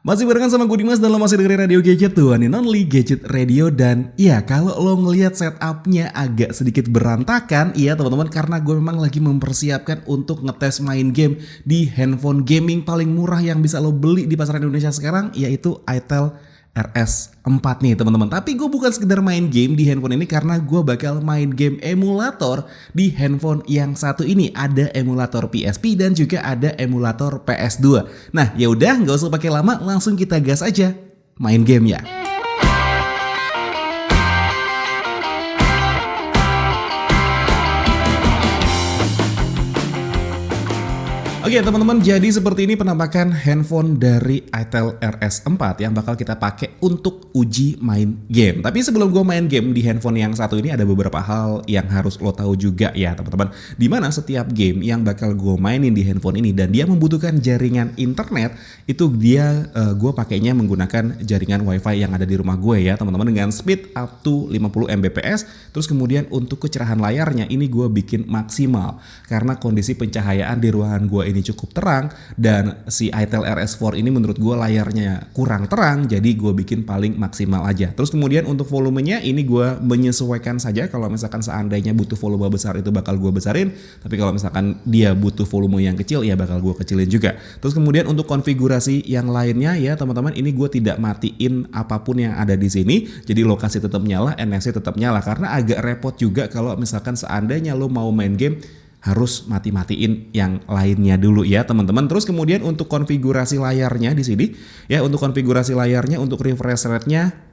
Masih barengan sama gue Dimas dan lo masih dengerin Radio Gadget tuh, one and only Gadget Radio. Dan iya, kalau lo ngelihat setupnya agak sedikit berantakan, iya teman-teman, karena gue memang lagi mempersiapkan untuk ngetes main game di handphone gaming paling murah yang bisa lo beli di pasaran Indonesia sekarang, yaitu Itel RS4 nih teman-teman. Tapi gue bukan sekedar main game di handphone ini, karena gue bakal main game emulator di handphone yang satu ini. Ada emulator PSP dan juga ada emulator PS2. Nah ya udah, nggak usah pakai lama, langsung kita gas aja main game ya. Oke teman-teman, jadi seperti ini penampakan handphone dari Itel RS4 yang bakal kita pakai untuk uji main game. Tapi sebelum gue main game di handphone yang satu ini, ada beberapa hal yang harus lo tahu juga ya teman-teman. Dimana setiap game yang bakal gue mainin di handphone ini dan dia membutuhkan jaringan internet, itu gue pakainya menggunakan jaringan wifi yang ada di rumah gue ya teman-teman, dengan speed up to 50 Mbps. Terus kemudian untuk kecerahan layarnya ini gue bikin maksimal, karena kondisi pencahayaan di ruangan gue ini cukup terang, dan si Itel RS4 ini menurut gue layarnya kurang terang, jadi gue bikin paling maksimal aja. Terus kemudian untuk volumenya ini gue menyesuaikan saja. Kalau misalkan seandainya butuh volume besar itu bakal gue besarin, tapi kalau misalkan dia butuh volume yang kecil ya bakal gue kecilin juga. Terus kemudian untuk konfigurasi yang lainnya ya teman-teman, ini gue tidak matiin apapun yang ada di sini, jadi lokasi tetap nyala, NFC tetap nyala, karena agak repot juga kalau misalkan seandainya lo mau main game harus mati-matiin yang lainnya dulu ya teman-teman. Terus kemudian untuk konfigurasi layarnya di sini ya, untuk konfigurasi layarnya untuk refresh rate-nya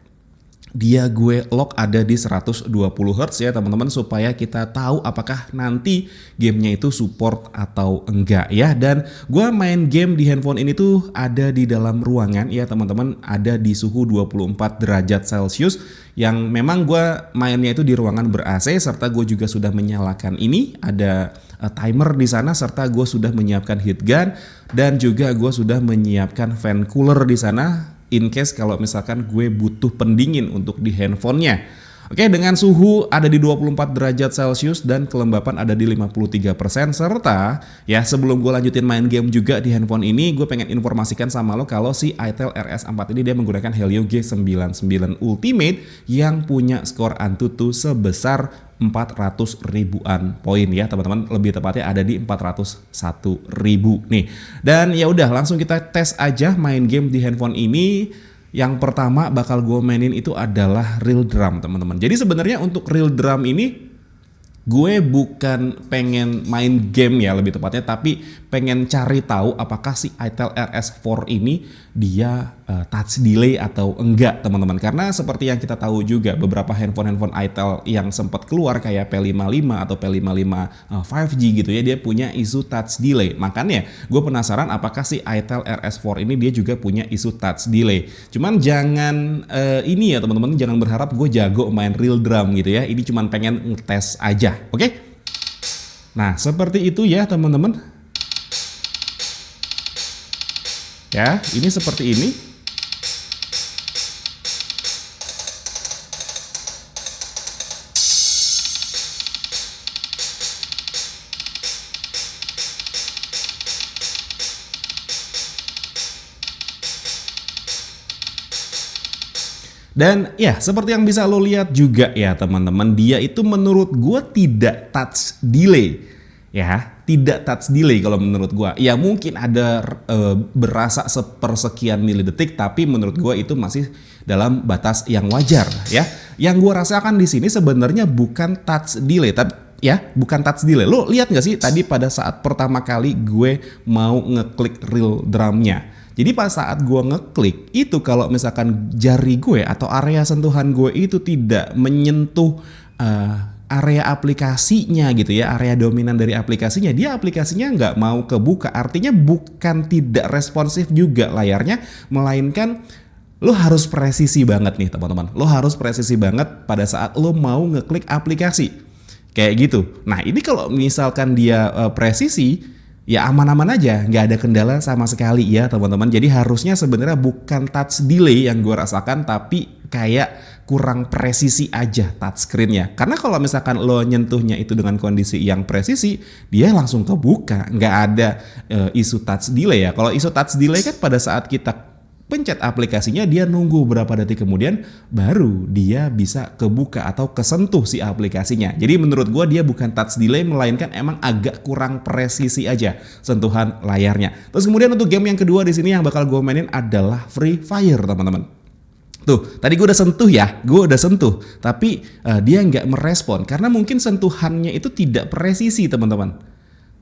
dia gue lock ada di 120 Hz ya teman-teman, supaya kita tahu apakah nanti gamenya itu support atau enggak ya. Dan gue main game di handphone ini tuh ada di dalam ruangan ya teman-teman, ada di suhu 24 derajat Celcius, yang memang gue mainnya itu di ruangan ber-AC, serta gue juga sudah menyalakan ini, ada timer di sana, serta gue sudah menyiapkan heat gun, dan juga gue sudah menyiapkan fan cooler di sana in case kalau misalkan gue butuh pendingin untuk di handphonenya. Oke, dengan suhu ada di 24 derajat Celcius dan kelembapan ada di 53%, serta ya sebelum gue lanjutin main game juga di handphone ini, gue pengen informasikan sama lo kalau si Itel RS4 ini dia menggunakan Helio G99 Ultimate yang punya skor Antutu sebesar 400 ribuan poin ya teman-teman, lebih tepatnya ada di 401 ribu nih. Dan ya udah, langsung kita tes aja main game di handphone ini. Yang pertama bakal gue mainin itu adalah Real Drum teman-teman. Jadi sebenarnya untuk Real Drum ini gue bukan pengen main game ya lebih tepatnya, tapi pengen cari tahu apakah si Itel RS4 ini dia touch delay atau enggak teman-teman. Karena seperti yang kita tahu juga, beberapa handphone Itel yang sempat keluar kayak P55 atau P55 5G gitu ya, dia punya isu touch delay. Makanya gue penasaran apakah si Itel RS4 ini dia juga punya isu touch delay. Cuman jangan ini ya teman-teman, jangan berharap gue jago main Real Drum gitu ya. Ini cuman pengen ngetes aja. Oke? Nah seperti itu ya teman-teman. Ya, ini seperti ini. Dan ya seperti yang bisa lo lihat juga ya teman-teman, dia itu menurut gue tidak touch delay ya, tidak touch delay kalau menurut gue. Ya mungkin ada berasa sepersekian milidetik, tapi menurut gue itu masih dalam batas yang wajar ya. Yang gue rasakan di sini sebenarnya bukan touch delay, tapi ya bukan touch delay. Lo lihat nggak sih tadi pada saat pertama kali gue mau ngeklik Real Drumnya? Jadi pas saat gue ngeklik itu, kalau misalkan jari gue atau area sentuhan gue itu tidak menyentuh area aplikasinya gitu ya, area dominan dari aplikasinya, dia aplikasinya nggak mau kebuka. Artinya bukan tidak responsif juga layarnya, melainkan lo harus presisi banget nih teman-teman. Lo harus presisi banget pada saat lo mau ngeklik aplikasi kayak gitu. Nah ini kalau misalkan dia presisi, ya aman-aman aja, nggak ada kendala sama sekali ya teman-teman. Jadi harusnya sebenarnya bukan touch delay yang gue rasakan, tapi kayak kurang presisi aja touchscreen-nya. Karena kalau misalkan lo nyentuhnya itu dengan kondisi yang presisi, dia langsung kebuka, nggak ada isu touch delay ya. Kalau isu touch delay kan pada saat kita pencet aplikasinya, dia nunggu berapa detik kemudian baru dia bisa kebuka atau kesentuh si aplikasinya. Jadi menurut gua dia bukan touch delay, melainkan emang agak kurang presisi aja sentuhan layarnya. Terus kemudian untuk game yang kedua di sini yang bakal gua mainin adalah Free Fire, teman-teman. Tuh, tadi gue udah sentuh ya, tapi dia nggak merespon karena mungkin sentuhannya itu tidak presisi, teman-teman.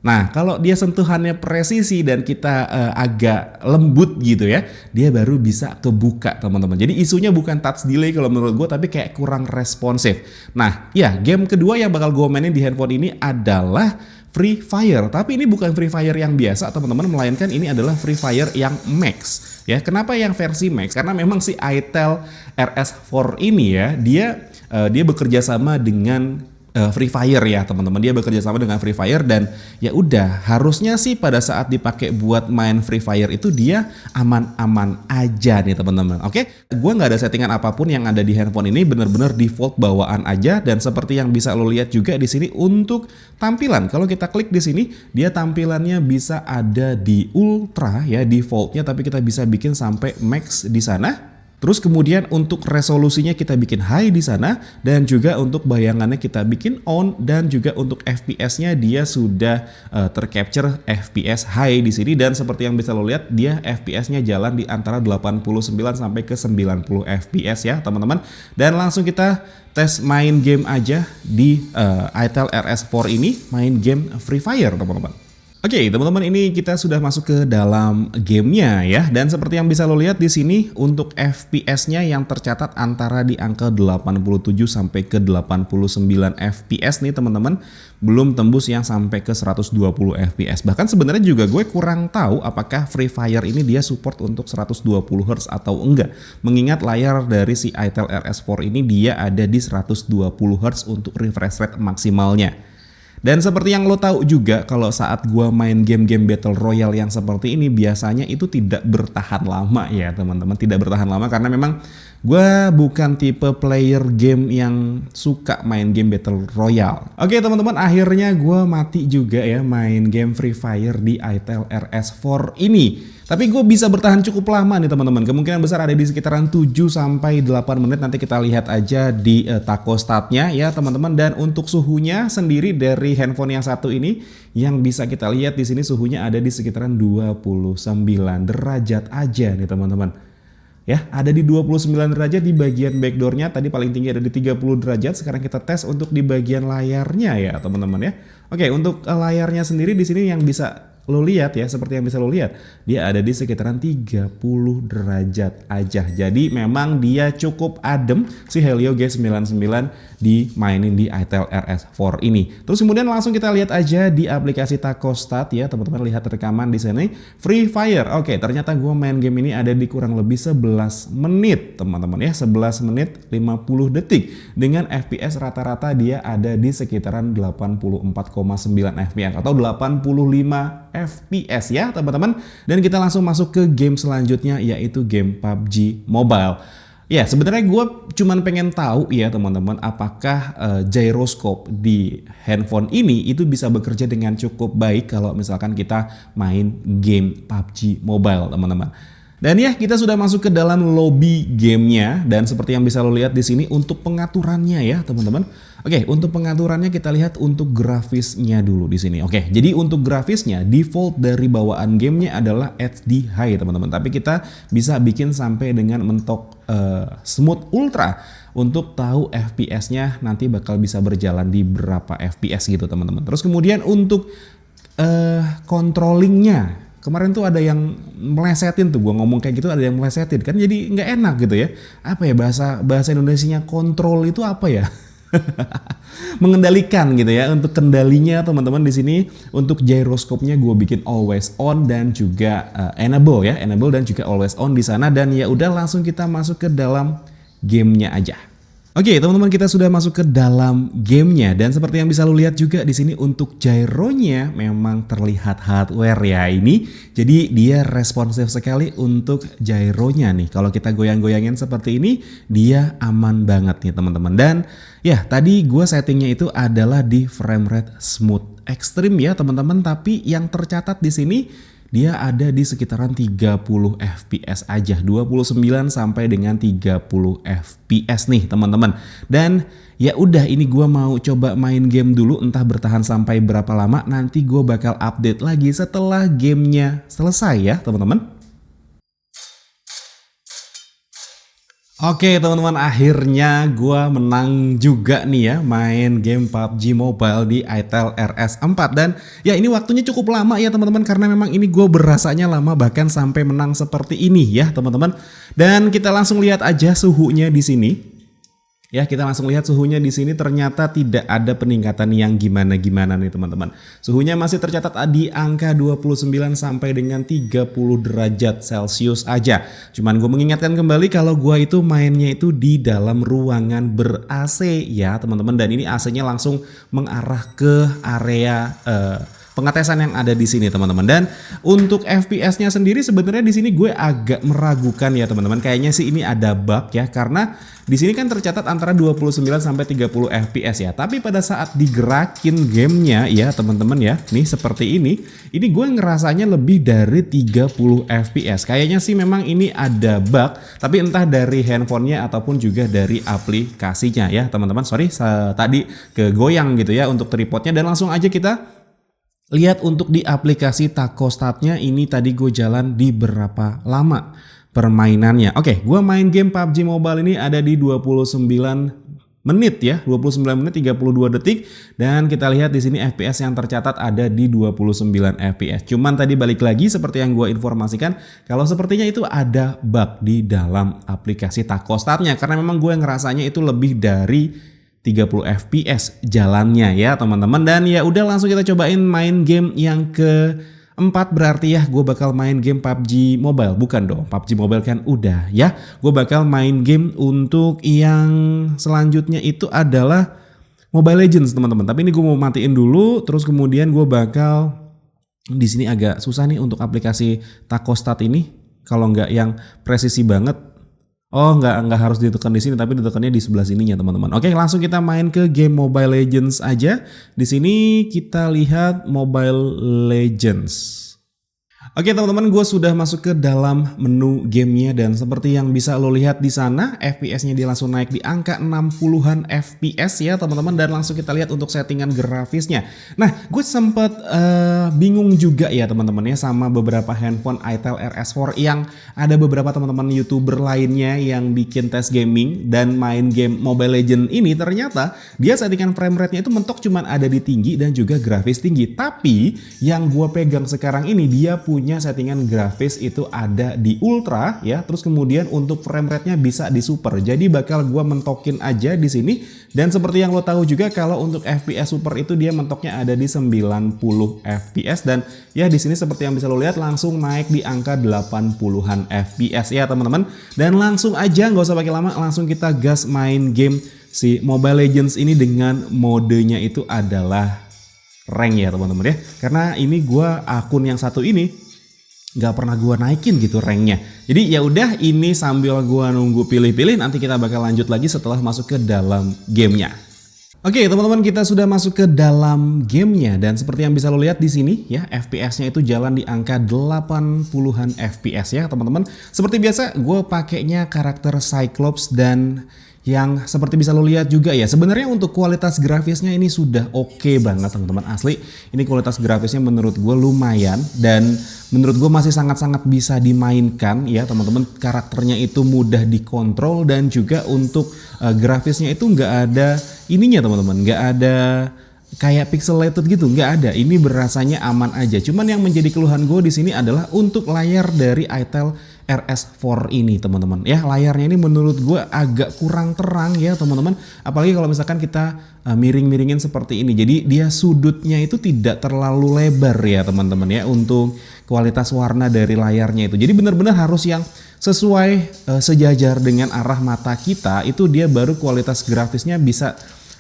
Nah, kalau dia sentuhannya presisi dan kita agak lembut gitu ya, dia baru bisa kebuka, teman-teman. Jadi isunya bukan touch delay kalau menurut gue, tapi kayak kurang responsif. Nah, ya game kedua yang bakal gue mainin di handphone ini adalah Free Fire, tapi ini bukan Free Fire yang biasa, teman-teman, melainkan ini adalah Free Fire yang Max. Ya, kenapa yang versi Max? Karena memang si itel RS4 ini ya, dia bekerja sama dengan Free Fire ya, teman-teman. Dia bekerja sama dengan Free Fire dan ya udah, harusnya sih pada saat dipakai buat main Free Fire itu dia aman-aman aja nih, teman-teman. Oke, gua nggak ada settingan apapun yang ada di handphone ini, bener-bener default bawaan aja. Dan seperti yang bisa lo lihat juga di sini untuk tampilan, kalau kita klik di sini, dia tampilannya bisa ada di ultra ya defaultnya, tapi kita bisa bikin sampai max di sana. Terus kemudian untuk resolusinya kita bikin high di sana, dan juga untuk bayangannya kita bikin on, dan juga untuk FPS-nya dia sudah tercapture FPS high di sini. Dan seperti yang bisa lo lihat, dia FPS-nya jalan di antara 89 sampai ke 90 FPS ya, teman-teman. Dan langsung kita tes main game aja di itel RS4 ini, main game Free Fire, teman-teman. Oke, teman-teman, ini kita sudah masuk ke dalam gamenya ya, dan seperti yang bisa lo lihat di sini untuk FPS-nya yang tercatat antara di angka 87 sampai ke 89 FPS nih, teman-teman. Belum tembus yang sampai ke 120 FPS. Bahkan sebenarnya juga gue kurang tahu apakah Free Fire ini dia support untuk 120 Hz atau enggak. Mengingat layar dari si itel RS4 ini dia ada di 120 Hz untuk refresh rate maksimalnya. Dan seperti yang lo tahu juga, kalau saat gua main game-game Battle Royale yang seperti ini biasanya itu tidak bertahan lama ya, teman-teman. Tidak bertahan lama karena memang gua bukan tipe player game yang suka main game Battle Royale. Oke, teman-teman, akhirnya gua mati juga ya main game Free Fire di itel RS4 ini. Tapi gue bisa bertahan cukup lama nih, teman-teman. Kemungkinan besar ada di sekitaran 7 sampai 8 menit. Nanti kita lihat aja di tako statnya ya, teman-teman. Dan untuk suhunya sendiri dari handphone yang satu ini, yang bisa kita lihat di sini suhunya ada di sekitaran 29 derajat aja nih, teman-teman. Ya, ada di 29 derajat di bagian backdoornya. Tadi paling tinggi ada di 30 derajat. Sekarang kita tes untuk di bagian layarnya ya, teman-teman ya. Oke, untuk layarnya sendiri di sini yang bisa lo lihat ya, seperti yang bisa lo lihat, dia ada di sekitaran 30 derajat aja. Jadi memang dia cukup adem si Helio G99 dimainin di itel RS4 ini. Terus kemudian langsung kita lihat aja di aplikasi Takostat ya, teman-teman. Lihat rekaman di sini Free Fire. Oke, ternyata gue main game ini ada di kurang lebih 11 menit, teman-teman ya. 11 menit 50 detik dengan FPS rata-rata dia ada di sekitaran 84,9 FPS atau 85 FPS ya, teman-teman. Dan kita langsung masuk ke game selanjutnya, yaitu game PUBG Mobile. Ya, sebenarnya gue cuman pengen tahu ya, teman-teman, apakah gyroscope di handphone ini itu bisa bekerja dengan cukup baik kalau misalkan kita main game PUBG Mobile, teman-teman. Dan ya, kita sudah masuk ke dalam lobby gamenya, dan seperti yang bisa lo lihat di sini untuk pengaturannya ya, teman-teman. Oke, untuk pengaturannya kita lihat untuk grafisnya dulu di sini. Oke, jadi untuk grafisnya default dari bawaan gamenya adalah HD High, teman-teman. Tapi kita bisa bikin sampai dengan mentok Smooth Ultra untuk tahu FPS-nya nanti bakal bisa berjalan di berapa FPS gitu, teman-teman. Terus kemudian untuk controllingnya, kemarin tuh ada yang melesetin tuh, gua ngomong kayak gitu ada yang melesetin kan, jadi nggak enak gitu ya. Apa ya bahasa Indonesianya kontrol itu apa ya? Mengendalikan gitu ya. Untuk kendalinya, teman-teman, di sini untuk gyroscope-nya gue bikin always on dan juga enable ya, enable dan juga always on di sana. Dan ya udah, langsung kita masuk ke dalam gamenya aja. Oke, teman-teman, kita sudah masuk ke dalam gamenya, dan seperti yang bisa lo lihat juga di sini untuk gyronya memang terlihat hardware ya ini. Jadi dia responsif sekali untuk gyronya nih. Kalau kita goyang-goyangin seperti ini, dia aman banget nih, teman-teman. Dan ya, tadi gue settingnya itu adalah di frame rate smooth extreme ya, teman-teman. Tapi yang tercatat di sini dia ada di sekitaran 30 fps aja, 29 sampai dengan 30 fps nih teman-teman. Dan ya udah, ini gue mau coba main game dulu, entah bertahan sampai berapa lama, nanti gue bakal update lagi setelah gamenya selesai ya teman-teman. Oke teman-teman, akhirnya gue menang juga nih ya main game PUBG Mobile di ITEL RS4. Dan ya ini waktunya cukup lama ya teman-teman, karena memang ini gue berasanya lama bahkan sampai menang seperti ini ya teman-teman. Dan kita langsung lihat aja suhunya di sini. Ya, kita langsung lihat suhunya di sini, ternyata tidak ada peningkatan yang gimana-gimana nih teman-teman. Suhunya masih tercatat di angka 29 sampai dengan 30 derajat Celcius aja. Cuman gue mengingatkan kembali kalau gue itu mainnya itu di dalam ruangan ber-AC ya teman-teman. Dan ini AC-nya langsung mengarah ke area pengetesan yang ada di sini teman-teman. Dan untuk FPS-nya sendiri sebenarnya di sini gue agak meragukan ya teman-teman. Kayaknya sih ini ada bug ya, karena di sini kan tercatat antara 29 sampai 30 FPS ya. Tapi pada saat digerakin gamenya ya teman-teman ya, nih seperti ini gue ngerasanya lebih dari 30 FPS. Kayaknya sih memang ini ada bug, tapi entah dari handphonenya ataupun juga dari aplikasinya ya teman-teman. Sorry tadi kegoyang gitu ya untuk tripodnya. Dan langsung aja kita lihat untuk di aplikasi Takostatnya ini tadi gue jalan di berapa lama permainannya. Oke, gue main game PUBG Mobile ini ada di 29 menit ya, 29 menit 32 detik. Dan kita lihat di sini FPS yang tercatat ada di 29 FPS. Cuman tadi balik lagi seperti yang gue informasikan, kalau sepertinya itu ada bug di dalam aplikasi Takostatnya, karena memang gue ngerasanya itu lebih dari 30 fps jalannya ya teman-teman. Dan ya udah, langsung kita cobain main game yang keempat. Berarti ya gue bakal main game PUBG Mobile. Bukan dong, PUBG Mobile kan udah ya. Gue bakal main game untuk yang selanjutnya itu adalah Mobile Legends teman-teman. Tapi ini gue mau matiin dulu, terus kemudian gue bakal, di sini agak susah nih untuk aplikasi Takostat ini. Kalau nggak yang presisi banget, oh nggak harus ditekan di sini, tapi ditekannya di sebelah sininya teman-teman. Oke, langsung kita main ke game Mobile Legends aja. Di sini kita lihat Mobile Legends. Oke teman-teman, gue sudah masuk ke dalam menu gamenya, dan seperti yang bisa lo lihat di sana, FPS-nya dia langsung naik di angka 60-an FPS ya teman-teman. Dan langsung kita lihat untuk settingan grafisnya. Nah, gue sempet bingung juga ya teman-teman ya sama beberapa handphone ITEL RS4 yang ada beberapa teman-teman YouTuber lainnya yang bikin tes gaming dan main game Mobile Legends ini. Ternyata dia settingan frame rate-nya itu mentok cuman ada di tinggi dan juga grafis tinggi. Tapi yang gue pegang sekarang ini dia punya settingan grafis itu ada di ultra ya, terus kemudian untuk frame rate-nya bisa di super. Jadi bakal gua mentokin aja di sini. Dan seperti yang lo tahu juga kalau untuk FPS super itu dia mentoknya ada di 90 FPS. Dan ya di sini seperti yang bisa lo lihat langsung naik di angka 80-an FPS ya teman-teman. Dan langsung aja nggak usah pakai lama, langsung kita gas main game si Mobile Legends ini dengan modenya itu adalah rank ya teman-teman ya. Karena ini gua akun yang satu ini nggak pernah gue naikin gitu ranknya. Jadi ya udah, ini sambil gue nunggu pilih-pilih, nanti kita bakal lanjut lagi setelah masuk ke dalam gamenya. Oke teman-teman, kita sudah masuk ke dalam gamenya, dan seperti yang bisa lo lihat di sini ya, FPS-nya itu jalan di angka 80-an FPS ya teman-teman. Seperti biasa gue pakainya karakter Cyclops, dan yang seperti bisa lo lihat juga ya, sebenarnya untuk kualitas grafisnya ini sudah oke banget teman-teman. Asli ini kualitas grafisnya menurut gue lumayan, dan menurut gue masih sangat-sangat bisa dimainkan ya teman-teman. Karakternya itu mudah dikontrol, dan juga untuk grafisnya itu nggak ada ininya teman-teman, nggak ada kayak pixelated gitu, nggak ada. Ini berasanya aman aja. Cuman yang menjadi keluhan gue di sini adalah untuk layar dari ITEL RS4 ini teman-teman ya. Layarnya ini menurut gue agak kurang terang ya teman-teman, apalagi kalau misalkan kita miring-miringin seperti ini. Jadi dia sudutnya itu tidak terlalu lebar ya teman-teman ya untuk kualitas warna dari layarnya itu. Jadi benar-benar harus yang sesuai sejajar dengan arah mata kita, itu dia baru kualitas grafisnya bisa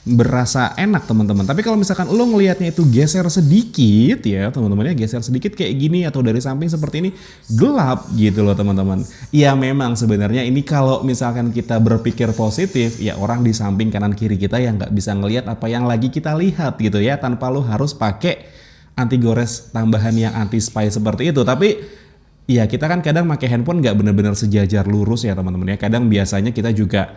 berasa enak teman-teman. Tapi kalau misalkan lo ngelihatnya itu geser sedikit ya teman-teman ya, geser sedikit kayak gini atau dari samping seperti ini, gelap gitu loh teman-teman. Ya memang sebenarnya ini kalau misalkan kita berpikir positif ya, orang di samping kanan kiri kita yang nggak bisa ngelihat apa yang lagi kita lihat gitu ya, tanpa lo harus pakai anti gores tambahan yang anti spy seperti itu. Tapi iya, kita kan kadang pakai handphone nggak benar-benar sejajar lurus ya teman-teman ya. Kadang biasanya kita juga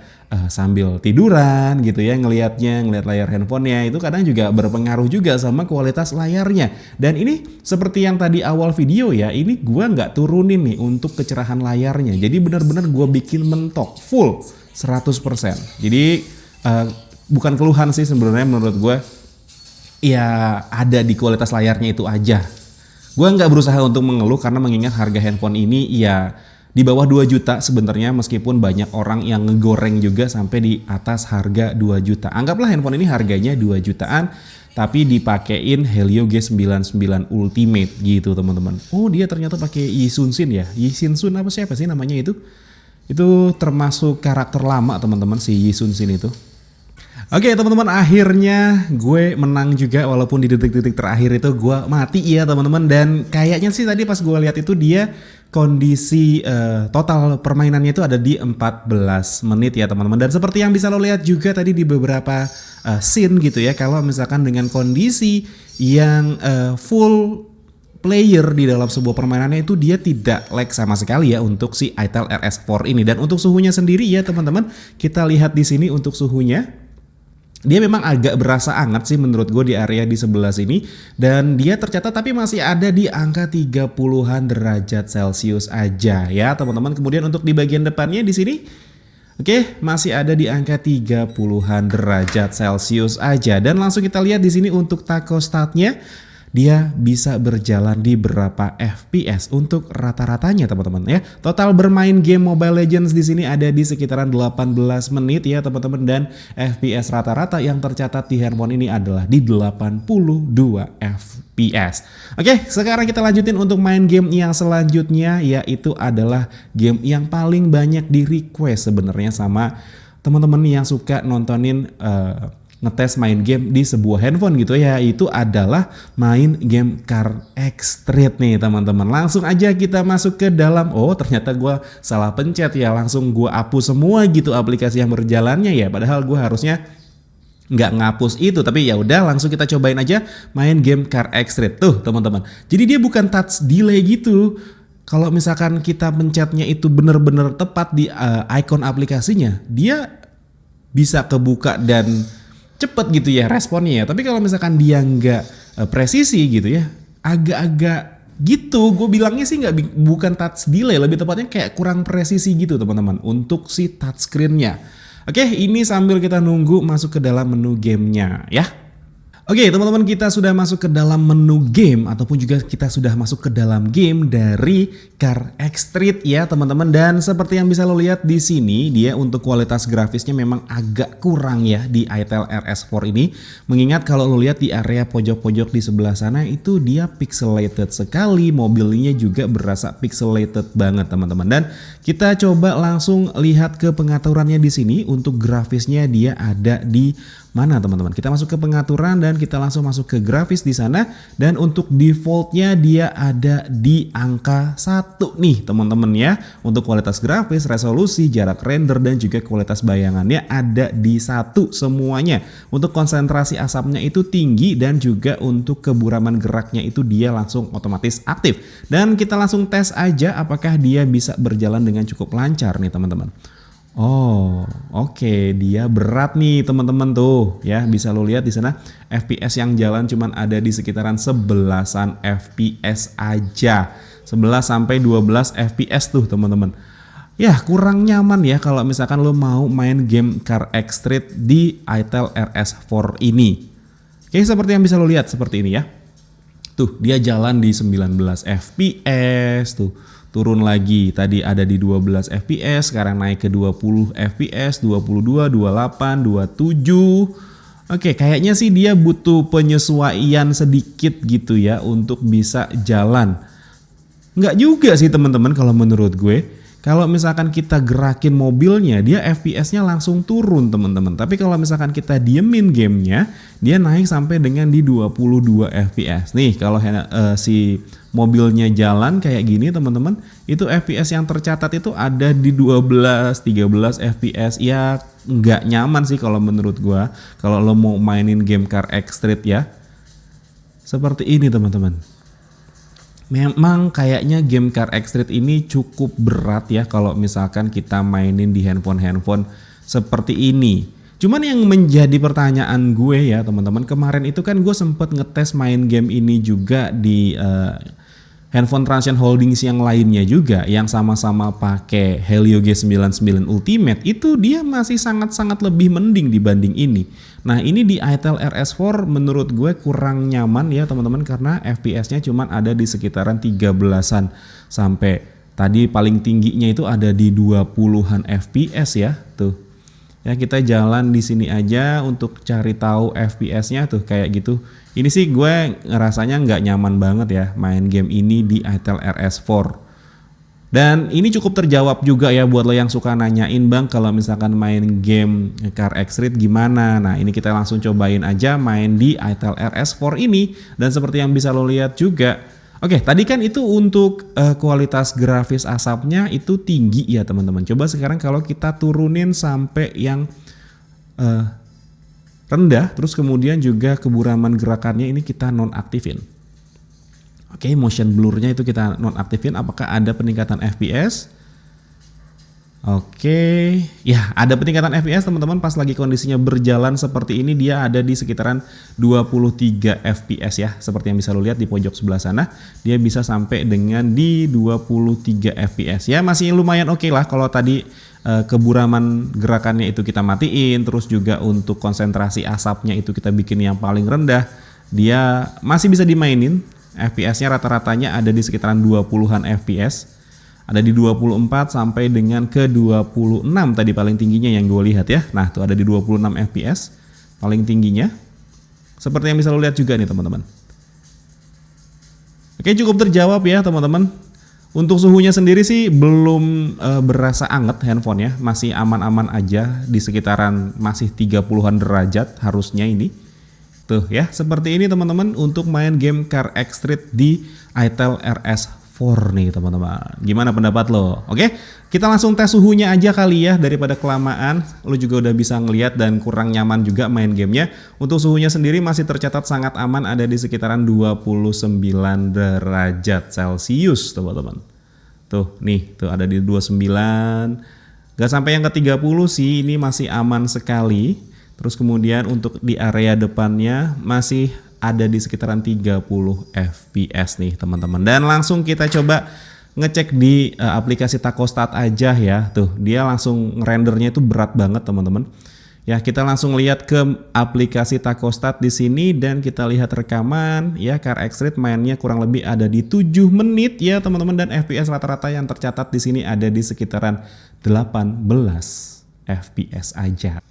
sambil tiduran gitu ya, ngelihat layar handphonenya, itu kadang juga berpengaruh juga sama kualitas layarnya. Dan ini seperti yang tadi awal video ya, ini gua nggak turunin nih untuk kecerahan layarnya. Jadi benar-benar gua bikin mentok full 100%. Jadi bukan keluhan sih sebenarnya menurut gua. Ya ada di kualitas layarnya itu aja. Gue nggak berusaha untuk mengeluh karena mengingat harga handphone ini ya di bawah 2 juta sebenarnya, meskipun banyak orang yang ngegoreng juga sampai di atas harga 2 juta. Anggaplah handphone ini harganya 2 jutaan tapi dipakein Helio G99 Ultimate gitu teman-teman. Oh dia ternyata pakai Yisunsin ya. Yisunsin siapa sih namanya itu? Itu termasuk karakter lama teman-teman si Yisunsin itu. Oke teman-teman, akhirnya gue menang juga walaupun di detik-detik terakhir itu gue mati ya teman-teman. Dan kayaknya sih tadi pas gue lihat itu dia kondisi total permainannya itu ada di 14 menit ya teman-teman. Dan seperti yang bisa lo lihat juga tadi di beberapa scene gitu ya, kalau misalkan dengan kondisi yang full player di dalam sebuah permainannya itu dia tidak lag sama sekali ya untuk si Itel RS4 ini. Dan untuk suhunya sendiri ya teman-teman, kita lihat di sini untuk suhunya. Dia memang agak berasa hangat sih menurut gue di area di sebelah sini. Dan dia tercatat tapi masih ada di angka 30-an derajat Celcius aja ya teman-teman. Kemudian untuk di bagian depannya di sini, oke, masih ada di angka 30-an derajat Celcius aja. Dan langsung kita lihat di sini untuk tachostatnya. Dia bisa berjalan di berapa FPS untuk rata-ratanya teman-teman ya. Total bermain game Mobile Legends di sini ada di sekitaran 18 menit ya teman-teman, dan FPS rata-rata yang tercatat di handphone ini adalah di 82 FPS. Oke, sekarang kita lanjutin untuk main game yang selanjutnya, yaitu adalah game yang paling banyak di request sebenarnya sama teman-teman yang suka nontonin ngetes main game di sebuah handphone gitu ya, itu adalah main game Car X-Street nih teman-teman. Langsung aja kita masuk ke dalam. Oh ternyata gue salah pencet ya, langsung gue hapus semua gitu aplikasi yang berjalannya ya, padahal gue harusnya nggak ngapus itu. Tapi ya udah, langsung kita cobain aja main game Car X-Street tuh teman-teman. Jadi dia bukan touch delay gitu. Kalau misalkan kita pencetnya itu bener-bener tepat di icon aplikasinya, dia bisa kebuka dan cepet gitu ya responnya ya. Tapi kalau misalkan dia nggak presisi gitu ya, agak-agak gitu, gue bilangnya sih bukan touch delay, lebih tepatnya kayak kurang presisi gitu teman-teman untuk si touchscreen-nya. Oke, ini sambil kita nunggu masuk ke dalam menu gamenya ya. Oke teman-teman, kita sudah masuk ke dalam menu game ataupun juga kita sudah masuk ke dalam game dari Car X-Street ya teman-teman. Dan seperti yang bisa lo lihat di sini, dia untuk kualitas grafisnya memang agak kurang ya di Itel RS4 ini. Mengingat kalau lo lihat di area pojok-pojok di sebelah sana itu dia pixelated sekali, mobilnya juga berasa pixelated banget teman-teman. Dan kita coba langsung lihat ke pengaturannya di sini. Untuk grafisnya dia ada di mana teman-teman? Kita masuk ke pengaturan dan kita langsung masuk ke grafis di sana. Dan untuk defaultnya dia ada di angka 1 nih teman-teman ya. Untuk kualitas grafis, resolusi, jarak render dan juga kualitas bayangannya ada di 1 semuanya. Untuk konsentrasi asapnya itu tinggi dan juga untuk keburaman geraknya itu dia langsung otomatis aktif. Dan kita langsung tes aja apakah dia bisa berjalan dengan cukup lancar nih teman-teman. Oh, oke, dia berat nih teman-teman tuh ya, bisa lo lihat di sana FPS yang jalan cuman ada di sekitaran 11-an FPS aja. 11 sampai 12 FPS tuh teman-teman. Ya, kurang nyaman ya kalau misalkan lo mau main game Car X-Street di Itel RS4 ini. Oke, seperti yang bisa lo lihat seperti ini ya. Tuh, dia jalan di 19 FPS tuh. Turun lagi, tadi ada di 12 FPS, sekarang naik ke 20 FPS, 22, 28, 27. Oke, kayaknya sih dia butuh penyesuaian sedikit gitu ya untuk bisa jalan. Nggak juga sih teman-teman kalau menurut gue. Kalau misalkan kita gerakin mobilnya, dia FPS-nya langsung turun teman-teman. Tapi kalau misalkan kita diemin gamenya, dia naik sampai dengan di 22 FPS. Nih kalau si mobilnya jalan kayak gini teman-teman, itu FPS yang tercatat itu ada di 12-13 FPS. Ya nggak nyaman sih kalau menurut gua. Kalau lo mau mainin game Car X-Street ya. seperti ini teman-teman. Memang kayaknya game Car X-Street ini cukup berat ya kalau misalkan kita mainin di handphone seperti ini. Cuman yang menjadi pertanyaan gue ya teman-teman, kemarin itu kan gue sempet ngetes main game ini juga di handphone Transsion Holdings yang lainnya juga yang sama-sama pakai Helio G99 Ultimate, itu dia masih sangat-sangat lebih mending dibanding ini. Nah ini di ITEL RS4 menurut gue kurang nyaman ya teman-teman, karena FPS-nya cuma ada di sekitaran 13-an sampai tadi paling tingginya itu ada di 20-an FPS ya tuh. Ya kita jalan di sini aja untuk cari tahu FPS-nya tuh kayak gitu. Ini sih gue ngerasanya nggak nyaman banget ya main game ini di ITEL RS4. Dan ini cukup terjawab juga ya buat lo yang suka nanyain, bang kalau misalkan main game Car X-Street gimana. Nah ini kita langsung cobain aja main di ITEL RS4 ini. Dan seperti yang bisa lo lihat juga, oke, tadi kan itu untuk kualitas grafis asapnya itu tinggi ya teman-teman. Coba sekarang kalau kita turunin sampai yang rendah, terus kemudian juga keburaman gerakannya ini kita nonaktifin. Oke, motion blurnya itu kita nonaktifin. Apakah ada peningkatan FPS? Oke, ya ada peningkatan FPS teman-teman. Pas lagi kondisinya berjalan seperti ini dia ada di sekitaran 23 FPS ya. Seperti yang bisa lo lihat di pojok sebelah sana, dia bisa sampai dengan di 23 FPS ya. Masih lumayan oke lah kalau tadi keburaman gerakannya itu kita matiin, terus juga untuk konsentrasi asapnya itu kita bikin yang paling rendah, dia masih bisa dimainin. FPS-nya rata-ratanya ada di sekitaran 20-an FPS. Ada di 24 sampai dengan ke 26 tadi paling tingginya yang gue lihat ya. Nah tuh ada di 26 FPS paling tingginya. Seperti yang bisa lo lihat juga nih teman-teman. Oke, cukup terjawab ya teman-teman. Untuk suhunya sendiri sih belum berasa anget handphone ya. Masih aman-aman aja di sekitaran masih 30-an derajat harusnya ini. Tuh ya, seperti ini teman-teman untuk main game Car X-Street di ITEL RS4 nih teman-teman. Gimana pendapat lo? Oke, kita langsung tes suhunya aja kali ya daripada kelamaan. Lo juga udah bisa ngeliat dan kurang nyaman juga main gamenya. Untuk suhunya sendiri masih tercatat sangat aman, ada di sekitaran 29 derajat Celcius teman-teman. Tuh nih, tuh ada di 29. Gak sampai yang ke 30 sih, ini masih aman sekali. Terus kemudian untuk di area depannya masih ada di sekitaran 30 FPS nih teman-teman. Dan langsung kita coba ngecek di aplikasi Tacostat aja ya. Tuh dia langsung rendernya itu berat banget teman-teman. Ya kita langsung lihat ke aplikasi Tacostat di sini dan kita lihat rekaman ya. Car X-Street mainnya kurang lebih ada di 7 menit ya teman-teman, dan FPS rata-rata yang tercatat di sini ada di sekitaran 18 FPS aja.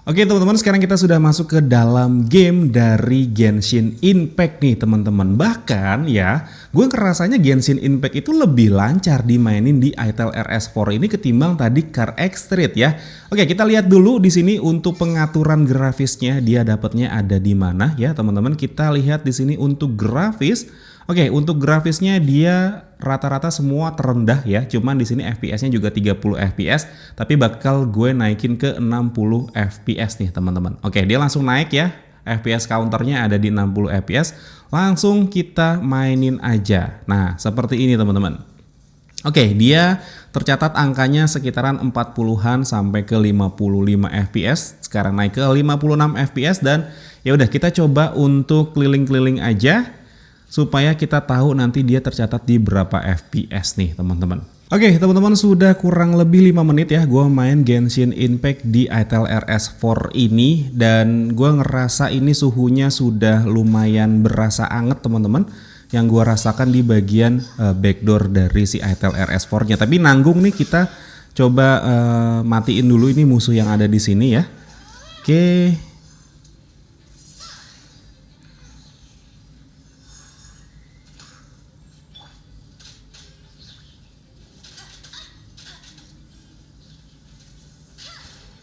Oke teman-teman, sekarang kita sudah masuk ke dalam game dari Genshin Impact nih teman-teman. Bahkan ya, gue ngerasanya Genshin Impact itu lebih lancar dimainin di ITEL RS4 ini ketimbang tadi Car X-Street ya. Oke, kita lihat dulu di sini untuk pengaturan grafisnya dia dapatnya ada di mana ya teman-teman. Kita lihat di sini untuk grafis. Oke, untuk grafisnya dia rata-rata semua terendah ya. Cuman di sini FPS-nya juga 30 FPS, tapi bakal gue naikin ke 60 FPS nih, teman-teman. Oke, dia langsung naik ya. FPS counternya ada di 60 FPS. Langsung kita mainin aja. Nah, seperti ini, teman-teman. Oke, dia tercatat angkanya sekitaran 40-an sampai ke 55 FPS. Sekarang naik ke 56 FPS dan ya udah kita coba untuk keliling-keliling aja supaya kita tahu nanti dia tercatat di berapa FPS nih teman-teman. Oke teman-teman, sudah kurang lebih 5 menit ya gue main Genshin Impact di ITEL RS4 ini, dan gue ngerasa ini suhunya sudah lumayan berasa anget teman-teman, yang gue rasakan di bagian backdoor dari si ITEL RS4 nya. Tapi nanggung nih, kita coba matiin dulu ini musuh yang ada di sini ya. Oke.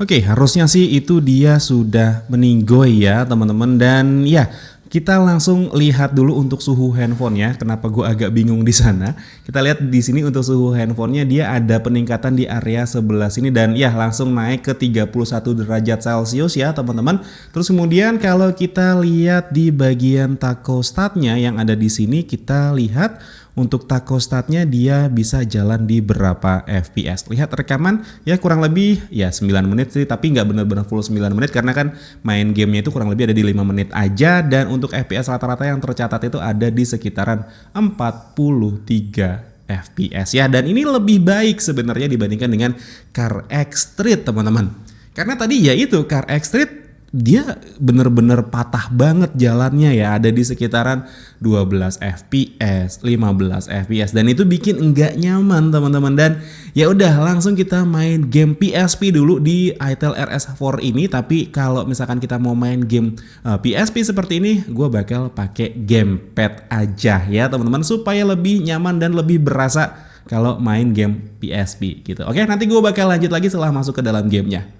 Oke, harusnya sih itu dia sudah meninggoy ya teman-teman. Dan ya, kita langsung lihat dulu untuk suhu handphonenya. Kenapa gue agak bingung di sana? Kita lihat di sini untuk suhu handphonenya dia ada peningkatan di area sebelah sini dan ya langsung naik ke 31 derajat Celcius ya teman-teman. Terus kemudian kalau kita lihat di bagian thermostatnya yang ada di sini, kita lihat untuk thermostatnya dia bisa jalan di berapa FPS. Lihat rekaman ya kurang lebih ya 9 menit sih, tapi nggak benar-benar full 9 menit karena kan main gamenya itu kurang lebih ada di 5 menit aja, dan untuk FPS rata-rata yang tercatat itu ada di sekitaran 43 FPS ya, dan ini lebih baik sebenarnya dibandingkan dengan CarX Street teman-teman. Karena tadi ya itu CarX Street dia bener-bener patah banget jalannya ya, ada di sekitaran 12 fps, 15 fps, dan itu bikin enggak nyaman teman-teman. Dan ya udah langsung kita main game PSP dulu di ITEL RS4 ini. Tapi kalau misalkan kita mau main game PSP seperti ini, gue bakal pakai gamepad aja ya teman-teman, supaya lebih nyaman dan lebih berasa kalau main game PSP gitu. Oke, nanti gue bakal lanjut lagi setelah masuk ke dalam gamenya.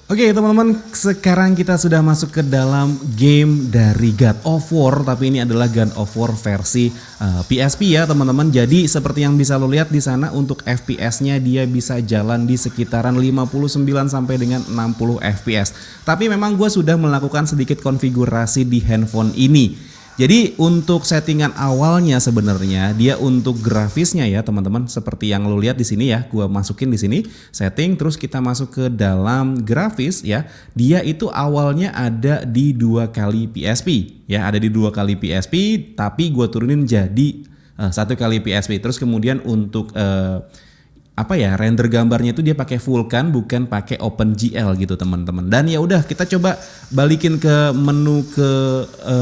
Oke teman-teman, sekarang kita sudah masuk ke dalam game dari God of War, tapi ini adalah God of War versi PSP ya teman-teman. Jadi seperti yang bisa lo lihat di sana, untuk FPS-nya dia bisa jalan di sekitaran 59 sampai dengan 60 FPS. Tapi memang gue sudah melakukan sedikit konfigurasi di handphone ini. Jadi untuk settingan awalnya sebenarnya dia untuk grafisnya ya teman-teman, seperti yang lo lihat di sini ya, gua masukin di sini setting, terus kita masuk ke dalam grafis ya. Dia itu awalnya ada di 2 kali PSP ya, ada di 2 kali PSP, tapi gua turunin jadi 1 kali PSP. Terus kemudian untuk render gambarnya itu dia pakai Vulkan, bukan pakai OpenGL gitu teman-teman. Dan ya udah, kita coba balikin ke menu ke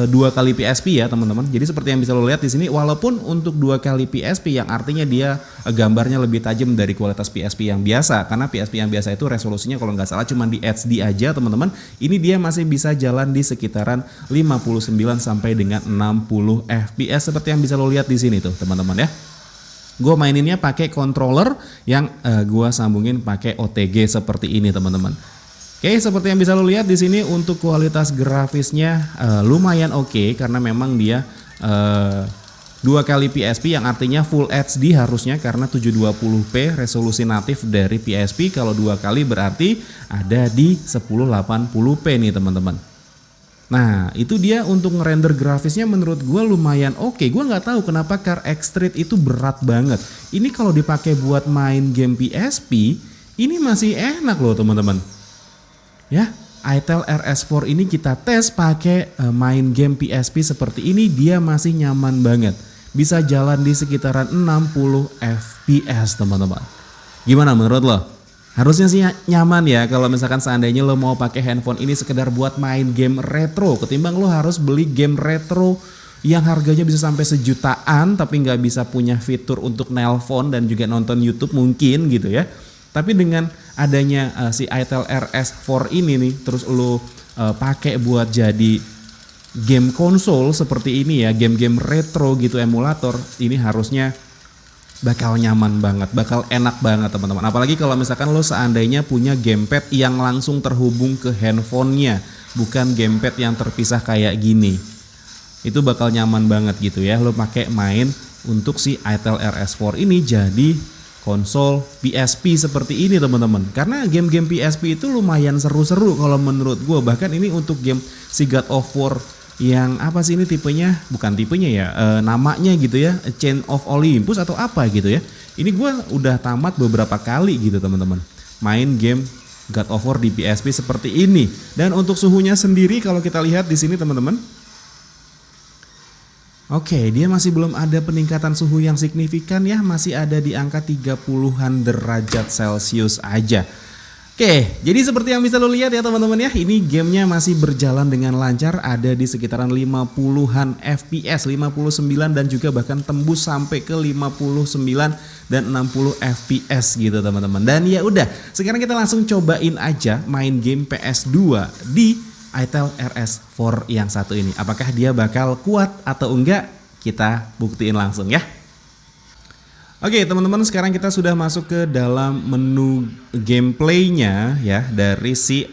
2 kali PSP ya teman-teman. Jadi seperti yang bisa lo lihat di sini, walaupun untuk 2 kali PSP yang artinya dia gambarnya lebih tajam dari kualitas PSP yang biasa, karena PSP yang biasa itu resolusinya kalau nggak salah cuma di HD aja teman-teman. Ini dia masih bisa jalan di sekitaran 59 sampai dengan 60 FPS seperti yang bisa lo lihat di sini tuh teman-teman ya. Gue maininnya pakai controller yang gue sambungin pakai OTG seperti ini teman-teman. Oke, seperti yang bisa lo lihat di sini untuk kualitas grafisnya lumayan oke, karena memang dia 2 kali PSP yang artinya Full HD harusnya, karena 720p resolusi natif dari PSP. Kalau 2 kali berarti ada di 1080p nih teman-teman. Nah itu dia untuk ngerender grafisnya menurut gue lumayan oke. Gue nggak tahu kenapa CarX Street itu berat banget. Ini kalau dipakai buat main game PSP ini masih enak loh teman-teman. Ya, ITEL RS4 ini kita tes pakai main game PSP seperti ini, dia masih nyaman banget. Bisa jalan di sekitaran 60 FPS teman-teman. Gimana menurut lo? Harusnya sih nyaman ya kalau misalkan seandainya lo mau pakai handphone ini sekedar buat main game retro, ketimbang lo harus beli game retro yang harganya bisa sampai sejutaan tapi nggak bisa punya fitur untuk nelpon dan juga nonton YouTube mungkin gitu ya. Tapi dengan adanya si ITEL RS4 ini nih, terus lo pakai buat jadi game konsol seperti ini ya, game-game retro gitu, emulator, ini harusnya bakal nyaman banget, bakal enak banget teman-teman. Apalagi kalau misalkan lo seandainya punya gamepad yang langsung terhubung ke handphonenya, bukan gamepad yang terpisah kayak gini. Itu bakal nyaman banget gitu ya, lo pakai main untuk si ITEL RS4 ini jadi konsol PSP seperti ini teman-teman. Karena game-game PSP itu lumayan seru-seru kalau menurut gue. Bahkan ini untuk game si God of War yang apa sih ini tipenya, bukan tipenya ya, namanya gitu ya, Chain of Olympus atau apa gitu ya. Ini gue udah tamat beberapa kali gitu teman-teman, main game God of War di PSP seperti ini. Dan untuk suhunya sendiri kalau kita lihat di sini teman-teman, oke, dia masih belum ada peningkatan suhu yang signifikan ya, masih ada di angka 30-an derajat Celcius aja. Oke, jadi seperti yang bisa lo lihat ya teman-teman ya, ini gamenya masih berjalan dengan lancar, ada di sekitaran 50-an FPS, 59 dan juga bahkan tembus sampai ke 59 dan 60 FPS gitu teman-teman. Dan ya udah, sekarang kita langsung cobain aja main game PS2 di ITEL RS4 yang satu ini. Apakah dia bakal kuat atau enggak? Kita buktiin langsung ya. Oke teman-teman, sekarang kita sudah masuk ke dalam menu gameplaynya ya dari si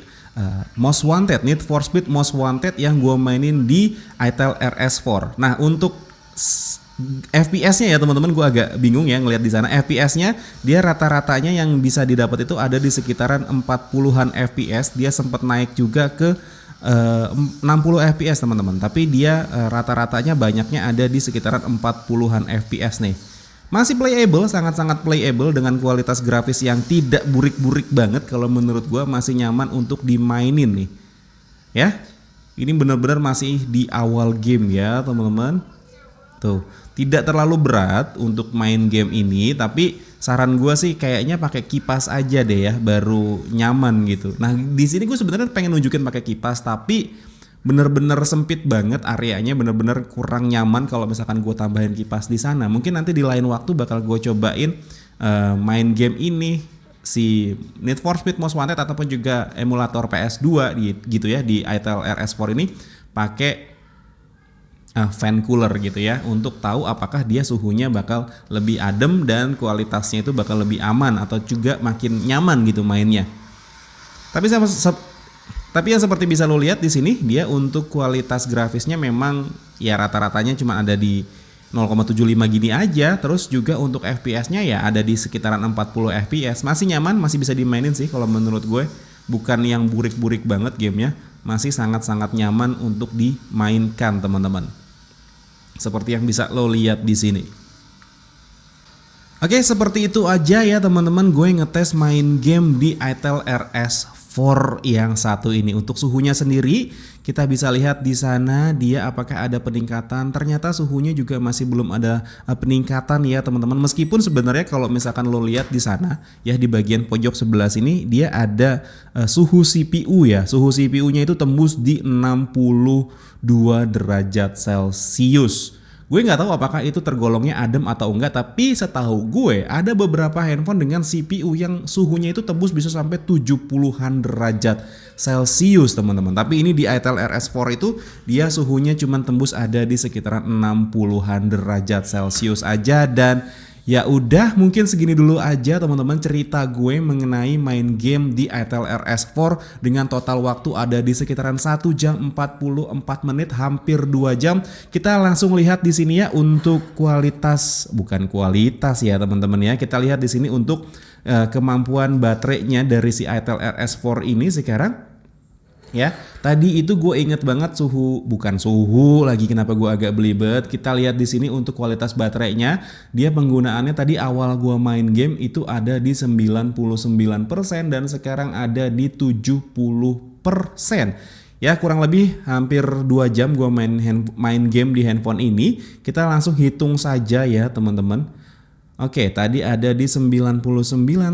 Most Wanted, Need for Speed Most Wanted yang gue mainin di ITEL RS4. Nah untuk FPS-nya ya teman-teman, gue agak bingung ya ngelihat di sana. FPS-nya dia rata-ratanya yang bisa didapat itu ada di sekitaran 40-an FPS. Dia sempat naik juga ke 60 FPS teman-teman. Tapi dia rata-ratanya banyaknya ada di sekitaran 40-an FPS nih. Masih playable, sangat-sangat playable dengan kualitas grafis yang tidak burik-burik banget. Kalau menurut gue masih nyaman untuk dimainin nih. Ya, ini benar-benar masih di awal game ya teman-teman. Tuh, tidak terlalu berat untuk main game ini, tapi saran gue sih kayaknya pakai kipas aja deh ya, baru nyaman gitu. Nah di sini gue sebenarnya pengen nunjukin pakai kipas, tapi bener-bener sempit banget areanya, bener-bener kurang nyaman kalau misalkan gue tambahin kipas di sana. Mungkin nanti di lain waktu bakal gue cobain main game ini, si Need for Speed Most Wanted ataupun juga emulator PS2 gitu ya di ITEL RS4 ini pakai fan cooler gitu ya, untuk tahu apakah dia suhunya bakal lebih adem dan kualitasnya itu bakal lebih aman atau juga makin nyaman gitu mainnya. Tapi yang seperti bisa lo lihat di sini, dia untuk kualitas grafisnya memang ya rata-ratanya cuma ada di 0,75 gini aja. Terus juga untuk FPS-nya ya ada di sekitaran 40 FPS. Masih nyaman, masih bisa dimainin sih kalau menurut gue. Bukan yang burik-burik banget gamenya, masih sangat-sangat nyaman untuk dimainkan teman-teman. Seperti yang bisa lo lihat di sini. Oke, seperti itu aja ya teman-teman, gue ngetes main game di ITEL RS4 yang satu ini. Untuk suhunya sendiri kita bisa lihat di sana dia apakah ada peningkatan. Ternyata suhunya juga masih belum ada peningkatan ya teman-teman. Meskipun sebenarnya kalau misalkan lo lihat di sana ya, di bagian pojok sebelah sini dia ada suhu CPU ya. Suhu CPU-nya itu tembus di 62 derajat Celcius. Gue nggak tahu apakah itu tergolongnya adem atau enggak, tapi setahu gue ada beberapa handphone dengan CPU yang suhunya itu tembus bisa sampai 70-an derajat Celcius teman-teman. Tapi ini di ITEL RS4 itu dia suhunya cuma tembus ada di sekitaran 60-an derajat Celcius aja. Dan ya udah, mungkin segini dulu aja teman-teman cerita gue mengenai main game di ITEL RS4 dengan total waktu ada di sekitaran 1 jam 44 menit, hampir 2 jam. Kita langsung lihat di sini ya untuk bukan kualitas ya teman-teman ya. Kita lihat di sini untuk kemampuan baterainya dari si ITEL RS4 ini sekarang. Ya, tadi itu gue inget banget bukan suhu lagi, kenapa gue agak belibet. Kita lihat di sini untuk kualitas baterainya, dia penggunaannya tadi awal gue main game itu ada di 99% dan sekarang ada di 70%. Ya, kurang lebih hampir 2 jam gue main game di handphone ini. Kita langsung hitung saja ya teman-teman. Oke, tadi ada di 99,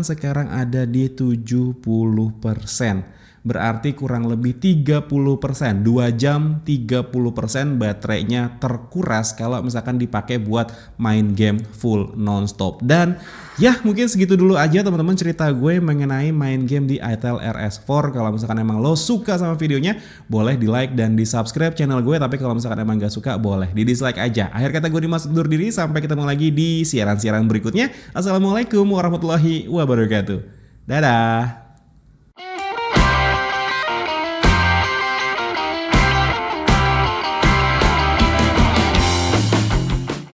sekarang ada di 70%. Berarti kurang lebih 30%, 2 jam 30% baterainya terkuras kalau misalkan dipakai buat main game full nonstop. Dan ya mungkin segitu dulu aja teman-teman cerita gue mengenai main game di ITEL RS4. Kalau misalkan emang lo suka sama videonya, boleh di like dan di subscribe channel gue. Tapi kalau misalkan emang gak suka, boleh di dislike aja. Akhir kata gue Dimas undur diri, sampai ketemu lagi di siaran-siaran berikutnya. Assalamualaikum warahmatullahi wabarakatuh. Dadah.